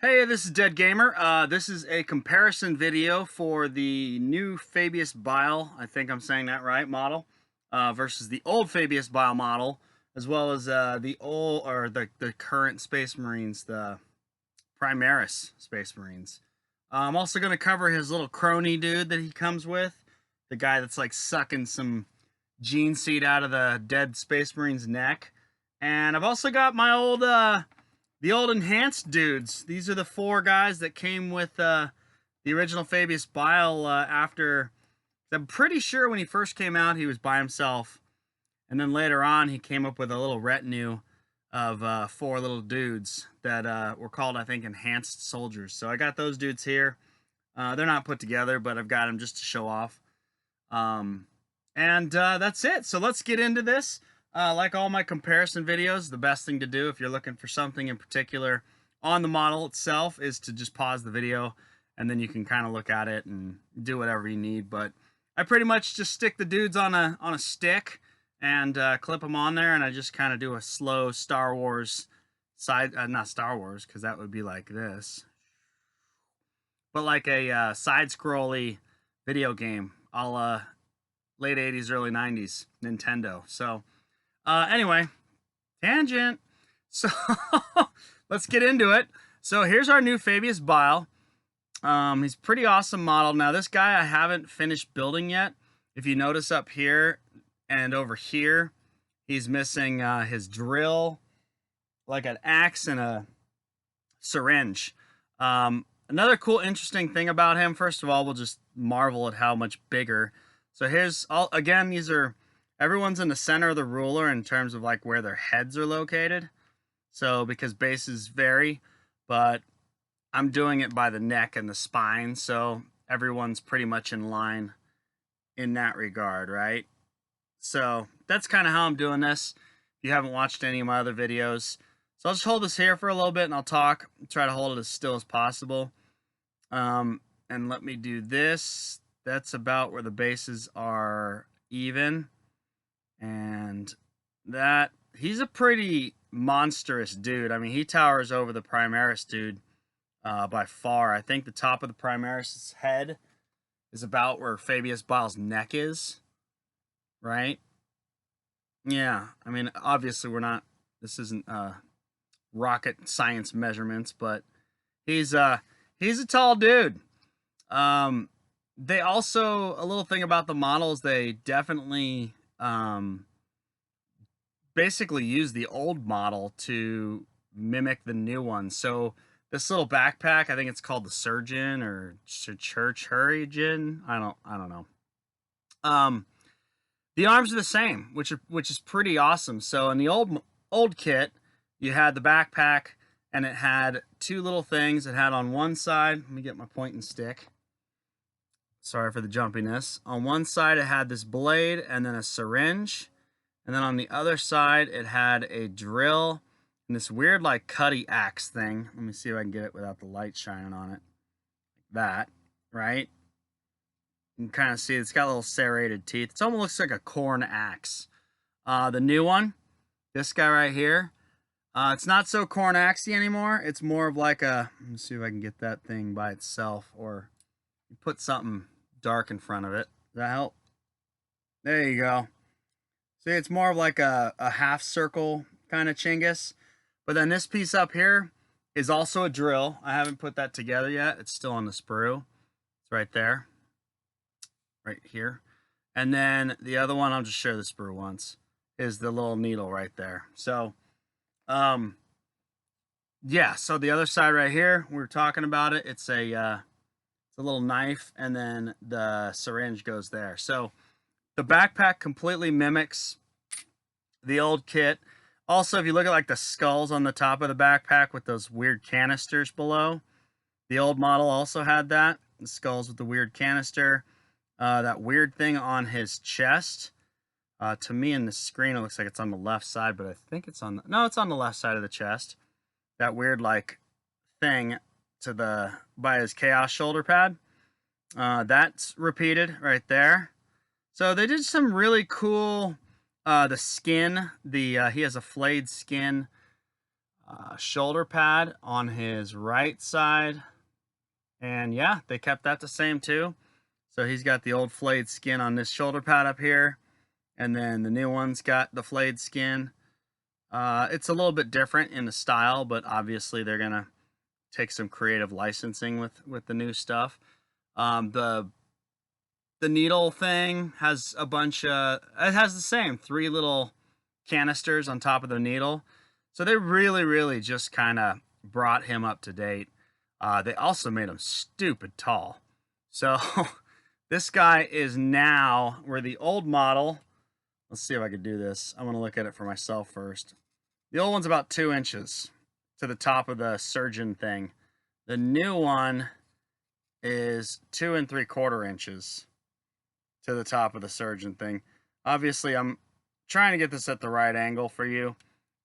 Hey, this is Dead Gamer. This is a comparison video for the new Fabius Bile, I think I'm saying that right, model, versus the old Fabius Bile model, as well as the current Space Marines, the Primaris Space Marines. I'm also going to cover his little crony dude that he comes with, the guy that's like sucking some gene seed out of the dead Space Marine's neck. And I've also got my the old enhanced dudes. These are the four guys that came with the original Fabius Bile after. I'm pretty sure when he first came out, he was by himself. And then later on, he came up with a little retinue of four little dudes that were called, I think, enhanced soldiers. So I got those dudes here. They're not put together, but I've got them just to show off. That's it. So let's get into this. Like all my comparison videos, the best thing to do if you're looking for something in particular on the model itself is to just pause the video, and then you can kind of look at it and do whatever you need. But I pretty much just stick the dudes on a stick and clip them on there, and I just kind of do a slow Star Wars not Star Wars, because that would be like this, but like a side-scrolly video game, a la late 80s, early 90s Nintendo. So anyway, tangent. So let's get into it. So here's our new Fabius Bile. He's a pretty awesome model. Now this guy I haven't finished building yet. If you notice up here and over here, he's missing his drill, like an axe and a syringe. Another cool, interesting thing about him, first of all, we'll just marvel at how much bigger. So here's all, again, these are, everyone's in the center of the ruler in terms of like where their heads are located. So because bases vary, but I'm doing it by the neck and the spine. So everyone's pretty much in line in that regard, right? So that's kind of how I'm doing this. If you haven't watched any of my other videos. So I'll just hold this here for a little bit and I'll talk, try to hold it as still as possible. And let me do this. That's about where the bases are even. And that, he's a pretty monstrous dude. I mean, he towers over the Primaris dude by far. I think the top of the Primaris' head is about where Fabius Bile's neck is, right? Yeah, I mean, obviously this isn't rocket science measurements, but he's a tall dude. They also, a little thing about the models, they definitely basically use the old model to mimic the new one. So this little backpack, I think it's called the Surgeon or Church Hurricane. I don't know. The arms are the same, which is pretty awesome. So in the old kit, you had the backpack, and it had two little things. It had on one side, let me get my pointing stick. Sorry for the jumpiness. On one side, it had this blade and then a syringe. And then on the other side, it had a drill and this weird, like, cutty axe thing. Let me see if I can get it without the light shining on it. Like that, right? You can kind of see it's got little serrated teeth. It almost looks like a corn axe. The new one, this guy right here, it's not so corn axey anymore. It's more of like a, let me see if I can get that thing by itself, or you put something dark in front of it. Does that help? There you go. See, it's more of like a half circle kind of Chingus. But then this piece up here is also a drill. I haven't put that together yet. It's still on the sprue. It's right there. Right here. And then the other one, I'll just show the sprue once, is the little needle right there. So, yeah, so the other side right here, we were talking about it. It's a little knife, and then the syringe goes there. So the backpack completely mimics the old kit. Also, if you look at like the skulls on the top of the backpack with those weird canisters below, the old model also had that. The skulls with the weird canister. That weird thing on his chest. To me in the screen, it looks like it's on the left side, but I think it's on no, it's on the left side of the chest. That weird like thing by his Chaos shoulder pad. That's repeated right there. So they did some really cool, the skin, he has a flayed skin shoulder pad on his right side. And yeah, they kept that the same too. So he's got the old flayed skin on this shoulder pad up here. And then the new one's got the flayed skin. It's a little bit different in the style, but obviously they're going to take some creative licensing with the new stuff. The needle thing has a bunch of, it has the same 3 little canisters on top of the needle. So they really just kind of brought him up to date. They also made him stupid tall. So this guy is now, where the old model, let's see if I could do this. I'm going to look at it for myself first. The old one's about 2 inches to the top of the surgeon thing. The new one is 2 3/4 inches to the top of the surgeon thing. Obviously, I'm trying to get this at the right angle for you,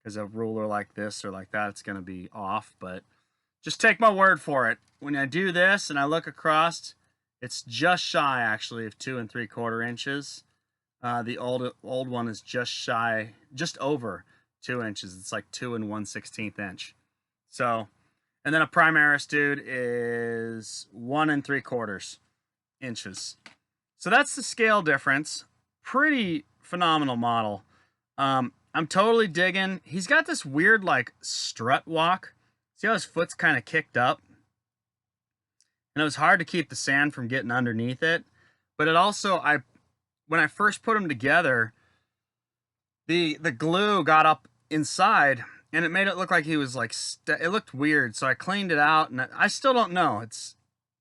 because a ruler like this or like that, it's going to be off, but just take my word for it. When I do this and I look across, it's just shy, actually, of 2 3/4 inches. The old one is just over 2 inches. It's like 2 1/16 inch. So, and then a Primaris dude is 1 3/4 inches. So that's the scale difference. Pretty phenomenal model. I'm totally digging. He's got this weird like strut walk. See how his foot's kind of kicked up? And it was hard to keep the sand from getting underneath it. But it also, when I first put them together, the glue got up inside and it made it look like he was like, it looked weird. So I cleaned it out, and I still don't know.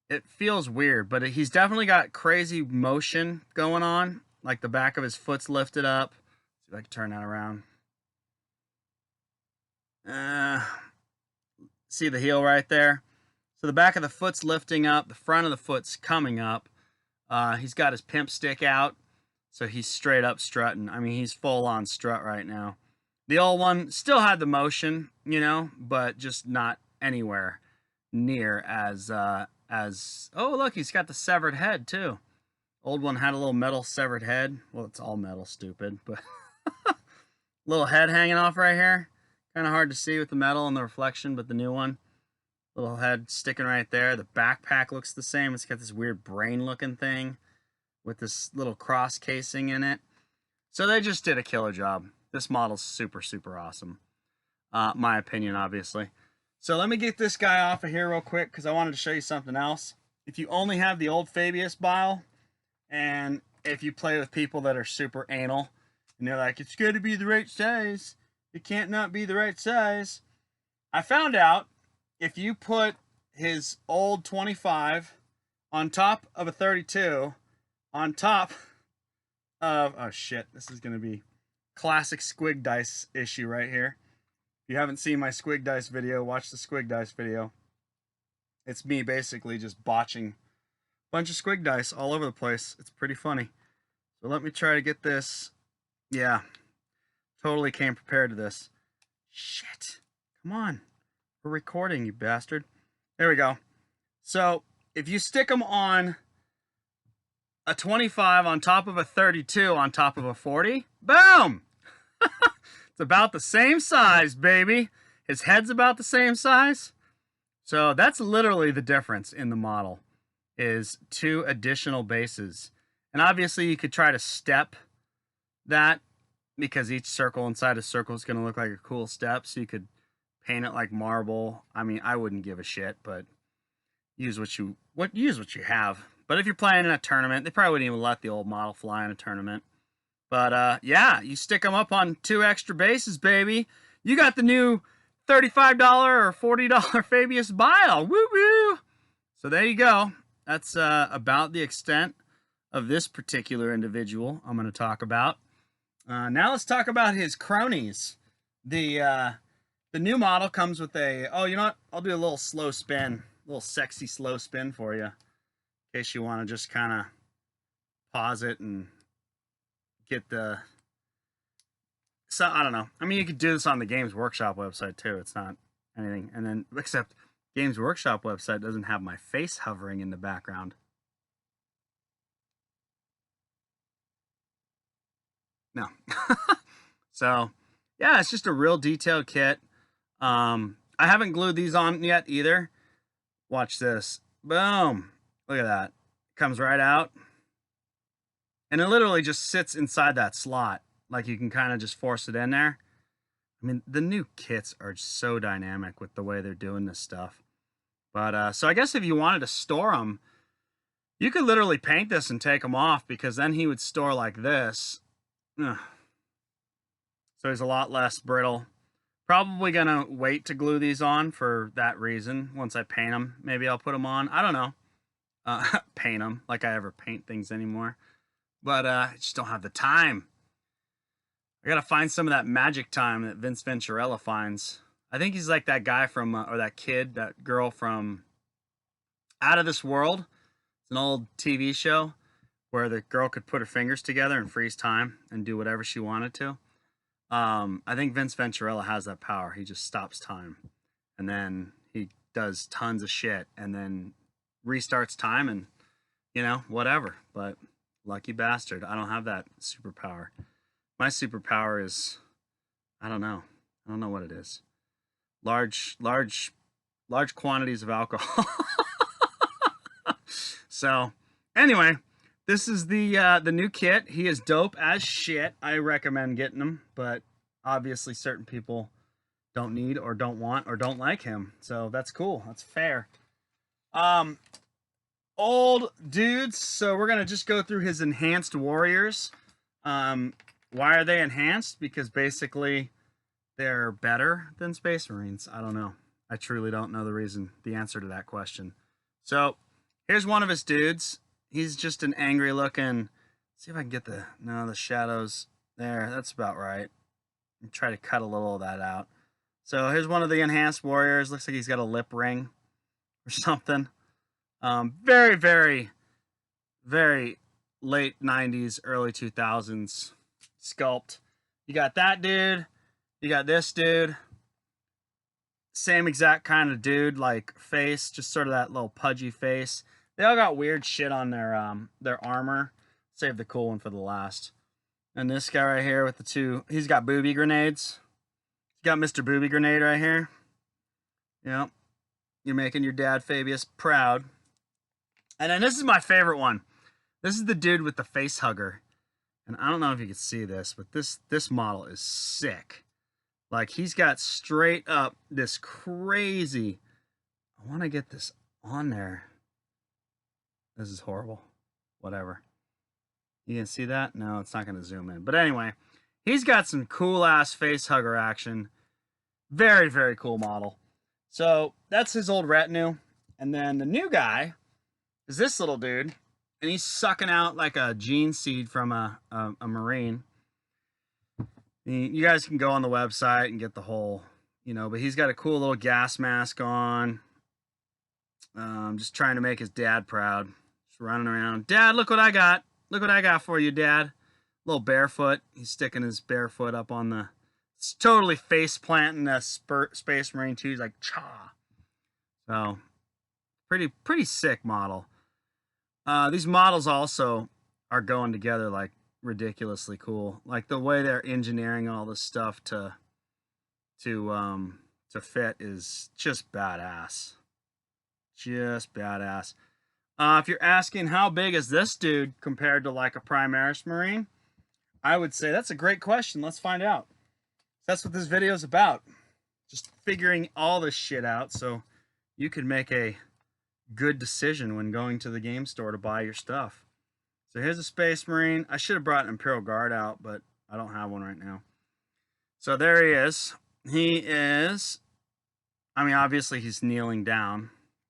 It feels weird, but he's definitely got crazy motion going on. Like the back of his foot's lifted up. See if I can turn that around. See the heel right there? So the back of the foot's lifting up. The front of the foot's coming up. He's got his pimp stick out. So he's straight up strutting. I mean, he's full on strut right now. The old one still had the motion, you know, but just not anywhere near as, oh, look, he's got the severed head too. Old one had a little metal severed head. Well, it's all metal, stupid, but little head hanging off right here. Kind of hard to see with the metal and the reflection, but the new one, little head sticking right there. The backpack looks the same. It's got this weird brain looking thing with this little cross casing in it. So they just did a killer job. This model's super awesome. My opinion, obviously. So let me get this guy off of here real quick, because I wanted to show you something else. If you only have the old Fabius Bile, and if you play with people that are super anal, and they're like, it's got to be the right size, it can't not be the right size. I found out if you put his old 25 on top of a 32, on top of, oh shit, this is going to be classic squig dice issue right here. If you haven't seen my squig dice video, watch the squig dice video. It's me basically just botching a bunch of squig dice all over the place. It's pretty funny. So let me try to get this. Yeah, totally came prepared to this. Shit, come on. We're recording, you bastard. There we go. So if you stick them on a 25 on top of a 32 on top of a 40, boom! It's about the same size, baby. His head's about the same size. So that's literally the difference in the model, is 2 additional bases. And obviously you could try to step that, because each circle inside a circle is going to look like a cool step. So you could paint it like marble. I mean, I wouldn't give a shit, but use what you have. But if you're playing in a tournament, they probably wouldn't even let the old model fly in a tournament. But yeah, you stick them up on 2 extra bases, baby. You got the new $35 or $40 Fabius Bile. Woo woo! So there you go. That's about the extent of this particular individual I'm going to talk about. Now let's talk about his cronies. The new model comes with a, oh, you know what? I'll do a little slow spin, a little sexy slow spin for you, in case you want to just kind of pause it and get the, so I don't know. I mean, you could do this on the Games Workshop website too. It's not anything. And then, except Games Workshop website doesn't have my face hovering in the background. No. So yeah, it's just a real detailed kit. I haven't glued these on yet either. Watch this. Boom. Look at that. Comes right out. And it literally just sits inside that slot. Like you can kind of just force it in there. I mean, the new kits are so dynamic with the way they're doing this stuff. But, so I guess if you wanted to store them, you could literally paint this and take them off, because then he would store like this. Ugh. So he's a lot less brittle. Probably going to wait to glue these on for that reason. Once I paint them, maybe I'll put them on. I don't know. Paint them, like I ever paint things anymore. But I just don't have the time. I got to find some of that magic time that Vince Venturella finds. I think he's like that guy from, or that kid, that girl from Out of This World. It's an old TV show where the girl could put her fingers together and freeze time and do whatever she wanted to. I think Vince Venturella has that power. He just stops time, and then he does tons of shit, and then restarts time, and, you know, whatever. But lucky bastard, I don't have that superpower. My superpower is, I don't know what it is. Large quantities of alcohol. So, anyway, this is the new kit. He is dope as shit. I recommend getting him, but obviously certain people don't need or don't want or don't like him. So that's cool. That's fair. Old dudes. So we're gonna just go through his enhanced warriors. Why are they enhanced? Because basically they're better than Space Marines. I don't know. I truly don't know the answer to that question. So here's one of his dudes. He's just an angry looking. See if I can get the shadows there. That's about right. And try to cut a little of that out. So here's one of the enhanced warriors. Looks like he's got a lip ring or something. Very, very, very late 90s, early 2000s sculpt. You got that dude. You got this dude. Same exact kind of dude, like face, just sort of that little pudgy face. They all got weird shit on their armor. Save the cool one for the last. And this guy right here with the two, he's got booby grenades. He's got Mr. Booby Grenade right here. Yep. You're making your dad Fabius proud. And then this is my favorite one. This is the dude with the face hugger. And I don't know if you can see this, but this model is sick. Like, he's got straight up this crazy... I want to get this on there. This is horrible. Whatever. You can see that? No, it's not going to zoom in. But anyway, he's got some cool-ass face hugger action. Very, very cool model. So, that's his old retinue. And then the new guy is this little dude. And he's sucking out like a gene seed from a Marine. You guys can go on the website and get the whole, but he's got a cool little gas mask on. Just trying to make his dad proud. Just running around. Dad, look what I got. Look what I got for you, Dad. Little barefoot. He's sticking his barefoot up on the... It's totally face planting a Space Marine 2. He's like, cha. So, pretty sick model. These models also are going together like ridiculously cool. Like the way they're engineering all this stuff to fit is just badass. Just badass. If you're asking how big is this dude compared to like a Primaris Marine, I would say that's a great question. Let's find out. That's what this video is about. Just figuring all this shit out so you can make a good decision when going to the game store to buy your stuff. So here's a Space Marine. I should have brought an Imperial Guard out, but I don't have one right now. So there he is. He is, I mean, obviously he's kneeling down,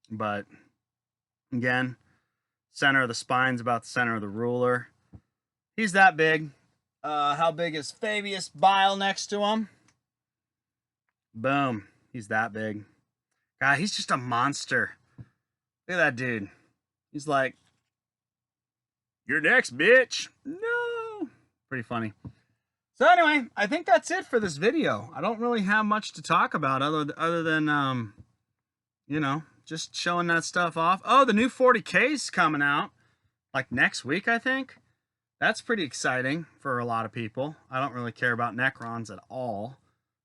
but again, center of the spine's about the center of the ruler. He's that big. How big is Fabius Bile next to him? Boom. He's that big. God, he's just a monster. Look at that dude. He's like, you're next, bitch. No. Pretty funny. So anyway, I think that's it for this video. I don't really have much to talk about other than, just showing that stuff off. Oh, the new 40K's coming out. Like next week, I think. That's pretty exciting for a lot of people. I don't really care about Necrons at all.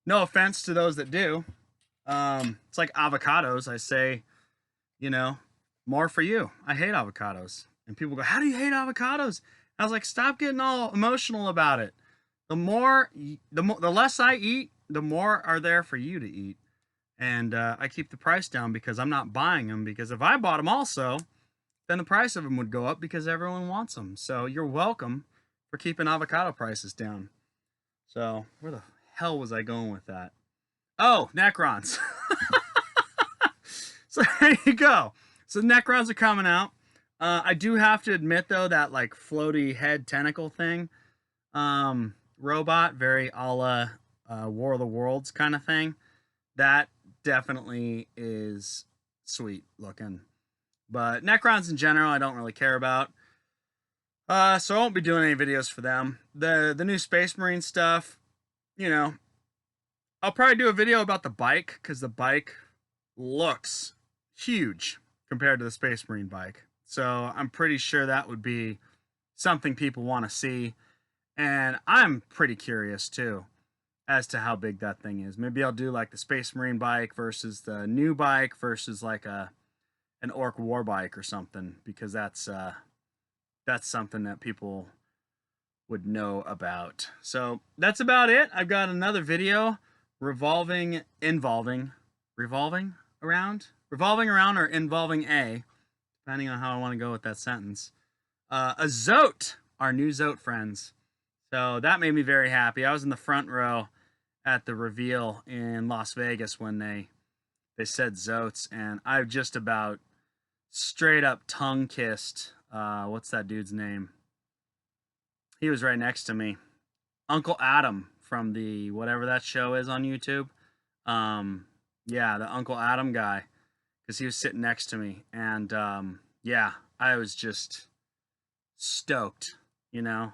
No offense to those that do. It's like avocados. I say, you know, more for you. I hate avocados. And people go, how do you hate avocados? I was like, stop getting all emotional about it. The less I eat, the more are there for you to eat. And I keep the price down because I'm not buying them, because if I bought them also, then the price of them would go up because everyone wants them. So you're welcome for keeping avocado prices down. So where the hell was I going with that? Oh, Necrons. So there you go. So Necrons are coming out. I do have to admit though, that like floaty head tentacle thing, robot, very a la War of the Worlds kind of thing, that definitely is sweet looking. But Necrons in general, I don't really care about. So I won't be doing any videos for them. The new Space Marine stuff, you know, I'll probably do a video about the bike, because the bike looks huge compared to the Space Marine bike. So I'm pretty sure that would be something people want to see. And I'm pretty curious too as to how big that thing is. Maybe I'll do like the Space Marine bike versus the new bike versus like an Orc war bike or something, because that's something that people would know about. So that's about it. I've got another video revolving around or involving depending on how I want to go with that sentence. A Zote, our new Zote friends. So that made me very happy. I was in the front row at the reveal in Las Vegas when they said Zotes, and I've just about straight up tongue kissed, what's that dude's name? He was right next to me. Uncle Adam from the whatever that show is on YouTube. Yeah, the Uncle Adam guy, because he was sitting next to me, and yeah, I was just stoked, you know.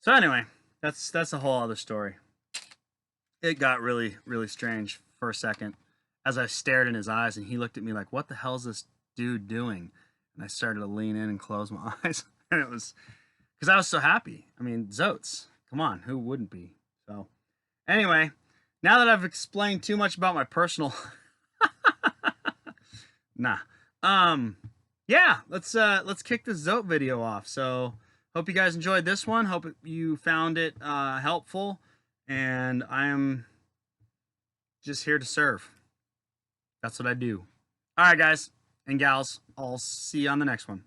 So anyway, that's a whole other story. It got really, really strange for a second as I stared in his eyes, and he looked at me like, what the hell is this dude doing? And I started to lean in and close my eyes, and it was because I was so happy. I mean, Zotes, come on, who wouldn't be? So anyway, now that I've explained too much about my personal yeah, let's kick this Zote video off. So hope you guys enjoyed this one. Hope you found it helpful, and I am just here to serve. That's what I do. All right, guys and gals, I'll see you on the next one.